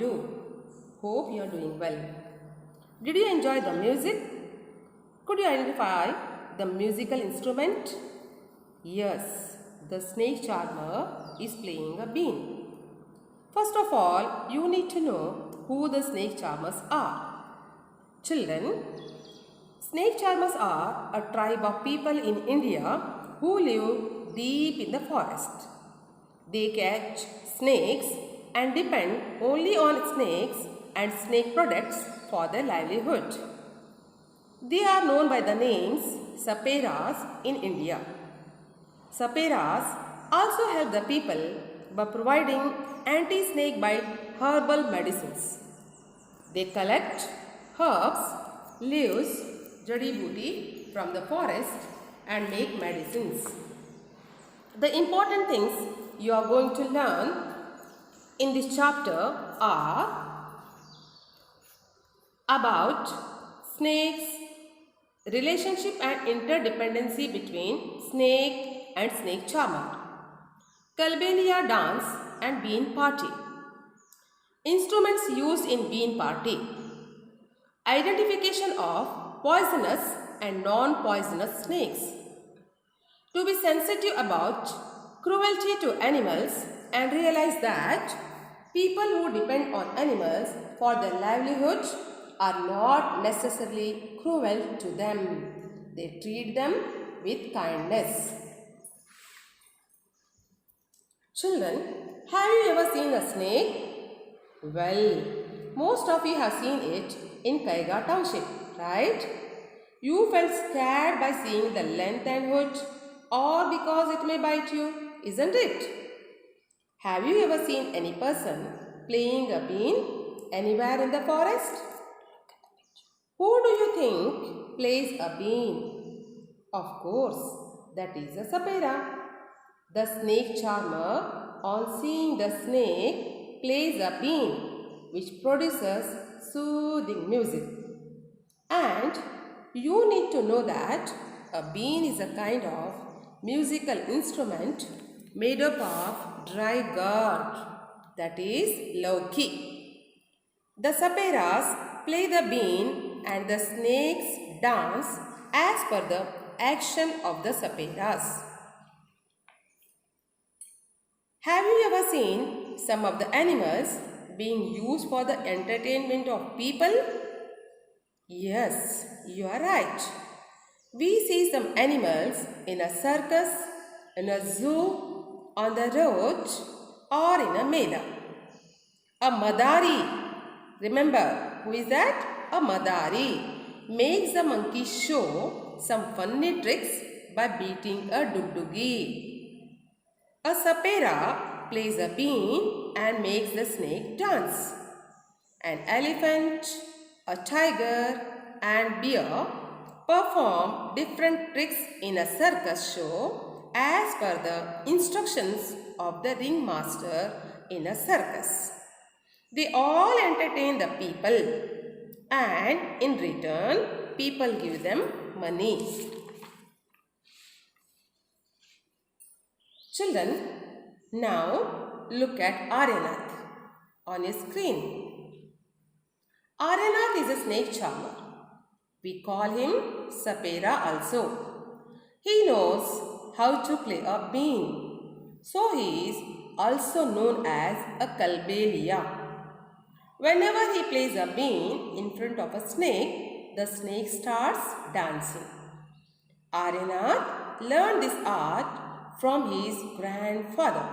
do? Hope you are doing well. Did you enjoy the music? Could you identify the musical instrument? Yes, the snake charmer is playing a bean. First of all, you need to know who the snake charmers are. Children, snake charmers are a tribe of people in India who live deep in the forest. They catch snakes and depend only on snakes and snake products for their livelihood. They are known by the names saperas in India. Saperas also help the people by providing anti-snake bite herbal medicines. They collect herbs, leaves, jadi booty from the forest and make medicines. The important things you are going to learn in this chapter are about snakes, relationship and interdependency between snake and snake charmer, Kalbelia dance and bean party, instruments used in bean party, identification of poisonous and non-poisonous snakes, to be sensitive about cruelty to animals and realize that people who depend on animals for their livelihood are not necessarily cruel to them. They treat them with kindness. Children, have you ever seen a snake? Well, most of you have seen it in Kaiga Township, right? You felt scared by seeing the length and hood, or because it may bite you, isn't it? Have you ever seen any person playing a bean anywhere in the forest? Who do you think plays a bean? Of course, that is a sapera. The snake charmer, on seeing the snake, plays a bean which produces soothing music. And you need to know that a bean is a kind of musical instrument made up of dry gourd, that is lauki. The saperas play the bean and the snakes dance as per the action of the saperas. Have you ever seen some of the animals being used for the entertainment of people? Yes, you are right. We see some animals in a circus, in a zoo, on the road, or in a mela. A madari, remember who is that? A madari makes the monkey show some funny tricks by beating a dugdugi. A sapera plays a bean and makes the snake dance. An elephant, a tiger and bear perform different tricks in a circus show as per the instructions of the ringmaster in a circus. They all entertain the people and in return people give them money. Children, now look at Aryanath on your screen. Aryanath is a snake charmer. We call him Sapera also. He knows how to play a bean. So he is also known as a Kalbelia. Whenever he plays a bean in front of a snake, the snake starts dancing. Aryanath learned this art from his grandfather.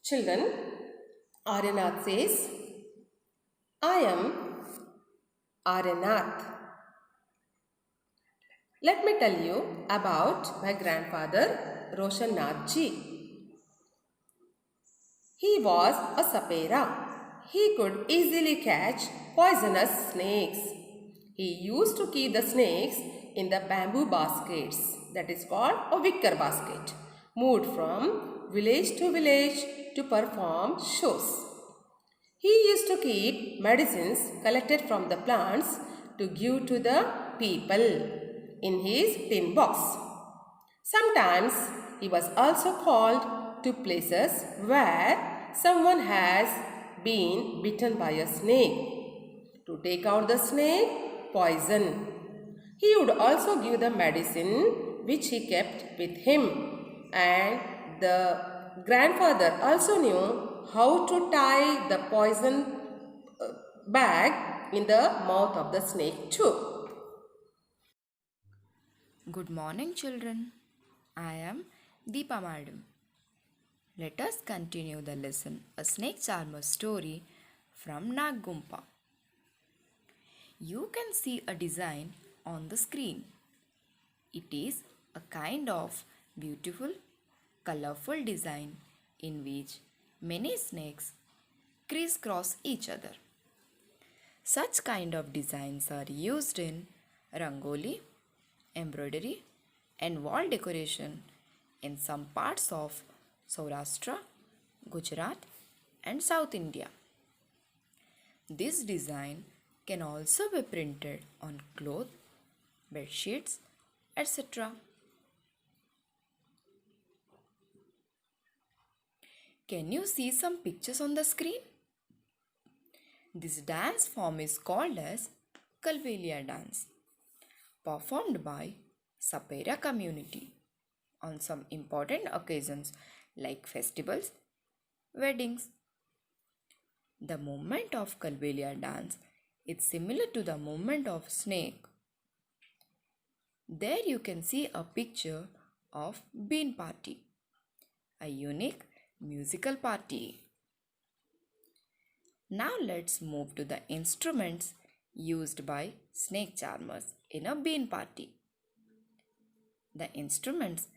Children, Aryanath says, I am Aryanath. Let me tell you about my grandfather, Roshan Nath ji. He was a sapera. He could easily catch poisonous snakes. He used to keep the snakes in the bamboo baskets, that is called a wicker basket, moved from village to village to perform shows. He used to keep medicines collected from the plants to give to the people in his tin box. Sometimes he was also called to places where someone has been bitten by a snake to take out the snake poison. He would also give the medicine which he kept with him, and the grandfather also knew how to tie the poison bag in the mouth of the snake too. Good morning, children. I am Deepa Madam. Let us continue the lesson A Snake Charmer story from Nagumpa. You can see a design on the screen. It is a kind of beautiful, colorful design in which many snakes crisscross each other. Such kind of designs are used in rangoli, embroidery, and wall decoration in some parts of Saurashtra, Gujarat, and South India. This design can also be printed on cloth, bed sheets, etc. Can you see some pictures on the screen? This dance form is called as Kalbelia dance, performed by Sapera community on some important occasions like festivals, weddings. The movement of Kalbelia dance is similar to the movement of snake. There you can see a picture of bean party, a unique musical party. Now let's move to the instruments used by snake charmers in a bean party. The instruments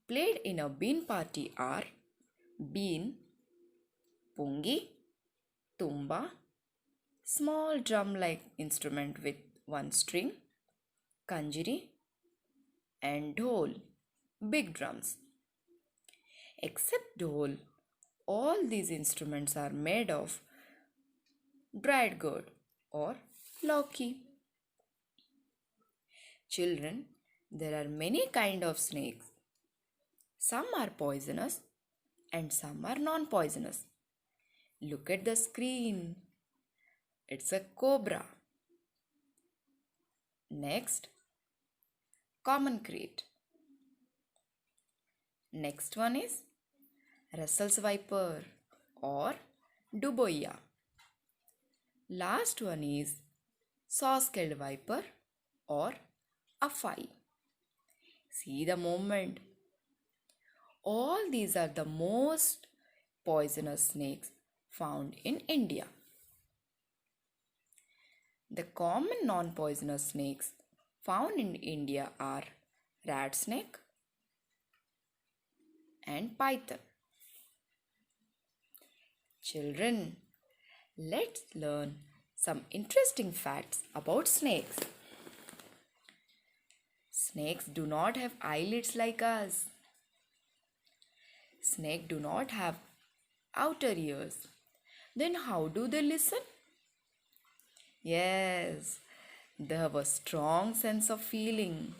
played in a bean party are bean, pungi, tumba, small drum-like instrument with one string, kanjiri, and dhol, big drums. Except dhol, all these instruments are made of dried gourd or lauki. Children, there are many kind of snakes. Some are poisonous and some are non-poisonous. Look at the screen. It's a cobra. Next, common crate. Next one is Russell's viper or duboya. Last one is saw-scaled viper or afai. See the movement. All these are the most poisonous snakes found in India. The common non-poisonous snakes found in India are rat snake and python. Children, let's learn some interesting facts about snakes. Snakes do not have eyelids like us. Snakes do not have outer ears. Then how do they listen? Yes, they have a strong sense of feeling.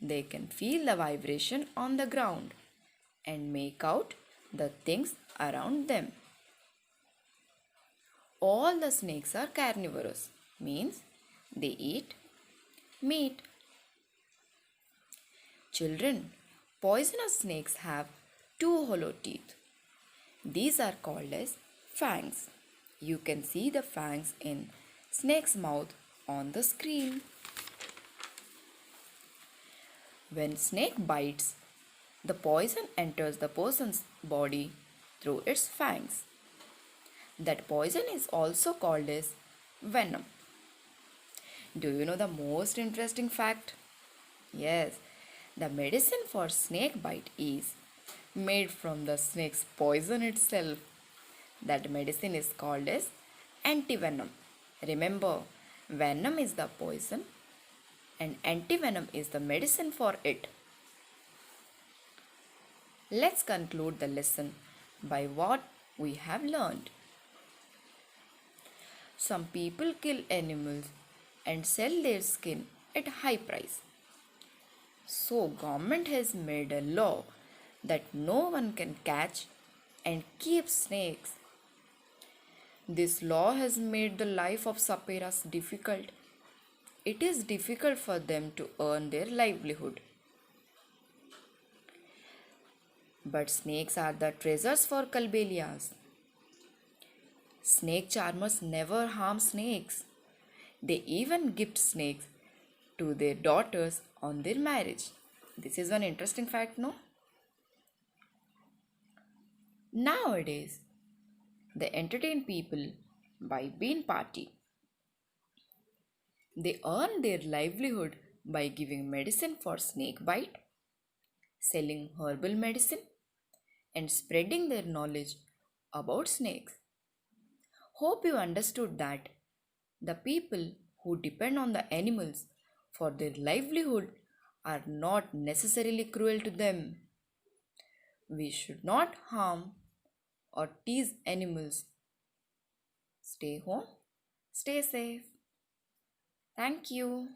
They can feel the vibration on the ground and make out the things around them. All the snakes are carnivorous, means they eat meat. Children, poisonous snakes have two hollow teeth. These are called as fangs. You can see the fangs in snake's mouth on the screen. When snake bites, the poison enters the person's body through its fangs. That poison is also called as venom. Do you know the most interesting fact? Yes, the medicine for snake bite is made from the snake's poison itself. That medicine is called as antivenom. Remember, venom is the poison and antivenom is the medicine for it. Let's conclude the lesson by what we have learned. Some people kill animals and sell their skin at high price. So government has made a law that no one can catch and keep snakes. This law has made the life of saperas difficult. It is difficult for them to earn their livelihood. But snakes are the treasures for Kalbelias. Snake charmers never harm snakes. They even gift snakes to their daughters on their marriage. This is one interesting fact, no? Nowadays, they entertain people by bean party. They earn their livelihood by giving medicine for snake bite, selling herbal medicine, and spreading their knowledge about snakes. Hope you understood that the people who depend on the animals for their livelihood are not necessarily cruel to them. We should not harm or tease animals. Stay home, stay safe. Thank you.